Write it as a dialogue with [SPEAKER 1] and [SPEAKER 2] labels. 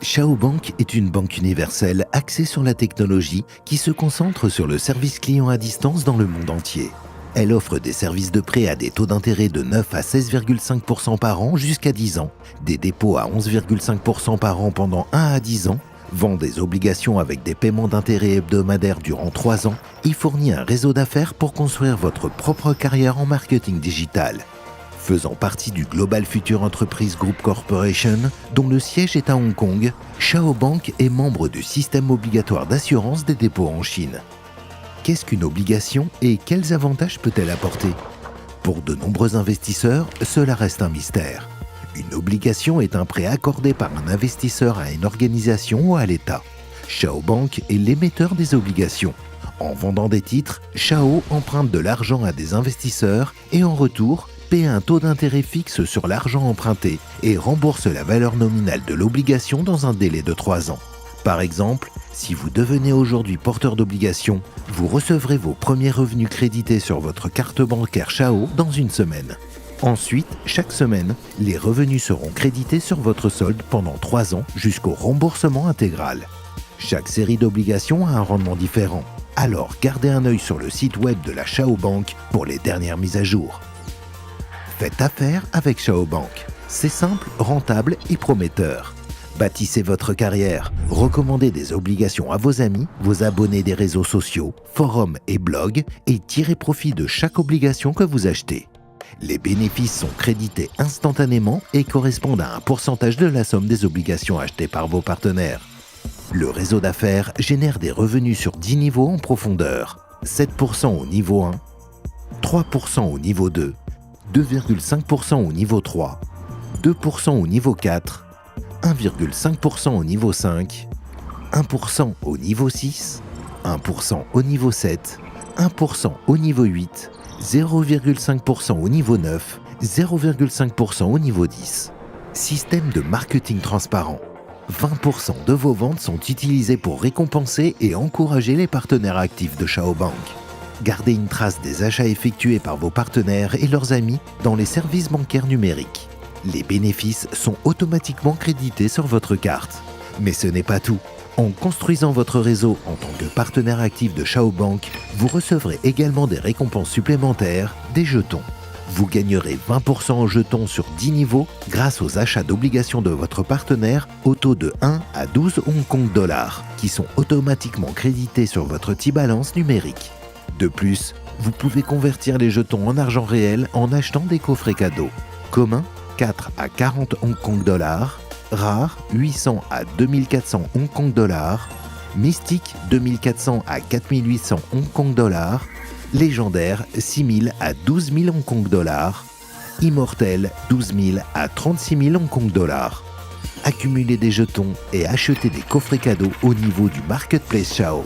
[SPEAKER 1] Shao Bank est une banque universelle axée sur la technologie qui se concentre sur le service client à distance dans le monde entier. Elle offre des services de prêt à des taux d'intérêt de 9 à 16,5% par an jusqu'à 10 ans, des dépôts à 11,5% par an pendant 1 à 10 ans, vend des obligations avec des paiements d'intérêt hebdomadaires durant 3 ans et fournit un réseau d'affaires pour construire votre propre carrière en marketing digital. Faisant partie du Global Future Enterprise Group Corporation, dont le siège est à Hong Kong, Shao Bank est membre du système obligatoire d'assurance des dépôts en Chine. Qu'est-ce qu'une obligation et quels avantages peut-elle apporter? Pour de nombreux investisseurs, cela reste un mystère. Une obligation est un prêt accordé par un investisseur à une organisation ou à l'État. Shao Bank est l'émetteur des obligations. En vendant des titres, Shao emprunte de l'argent à des investisseurs et en retour, paie un taux d'intérêt fixe sur l'argent emprunté et rembourse la valeur nominale de l'obligation dans un délai de 3 ans. Par exemple, si vous devenez aujourd'hui porteur d'obligations, vous recevrez vos premiers revenus crédités sur votre carte bancaire Shao dans une semaine. Ensuite, chaque semaine, les revenus seront crédités sur votre solde pendant 3 ans jusqu'au remboursement intégral. Chaque série d'obligations a un rendement différent, alors gardez un œil sur le site web de la Shao Bank pour les dernières mises à jour. Faites affaire avec Shao Bank. C'est simple, rentable et prometteur. Bâtissez votre carrière, recommandez des obligations à vos amis, vos abonnés des réseaux sociaux, forums et blogs et tirez profit de chaque obligation que vous achetez. Les bénéfices sont crédités instantanément et correspondent à un pourcentage de la somme des obligations achetées par vos partenaires. Le réseau d'affaires génère des revenus sur 10 niveaux en profondeur, 7% au niveau 1, 3% au niveau 2, 2,5% au niveau 3, 2% au niveau 4, 1,5% au niveau 5, 1% au niveau 6, 1% au niveau 7, 1% au niveau 8, 0,5% au niveau 9, 0,5% au niveau 10. Système de marketing transparent. 20% de vos ventes sont utilisées pour récompenser et encourager les partenaires actifs de Shao Bank. Gardez une trace des achats effectués par vos partenaires et leurs amis dans les services bancaires numériques. Les bénéfices sont automatiquement crédités sur votre carte. Mais ce n'est pas tout. En construisant votre réseau en tant que partenaire actif de Shao Bank, vous recevrez également des récompenses supplémentaires, des jetons. Vous gagnerez 20% en jetons sur 10 niveaux grâce aux achats d'obligations de votre partenaire au taux de 1 à 12 Hong Kong dollars, qui sont automatiquement crédités sur votre T-Balance numérique. De plus, vous pouvez convertir les jetons en argent réel en achetant des coffrets cadeaux. Commun, 4 à 40 Hong Kong dollars. Rare, 800 à 2400 Hong Kong dollars. Mystique, 2400 à 4800 Hong Kong dollars. Légendaire, 6000 à 12 000 Hong Kong dollars. Immortel, 12 000 à 36 000 Hong Kong dollars. Accumulez des jetons et achetez des coffrets cadeaux au niveau du Marketplace Shao.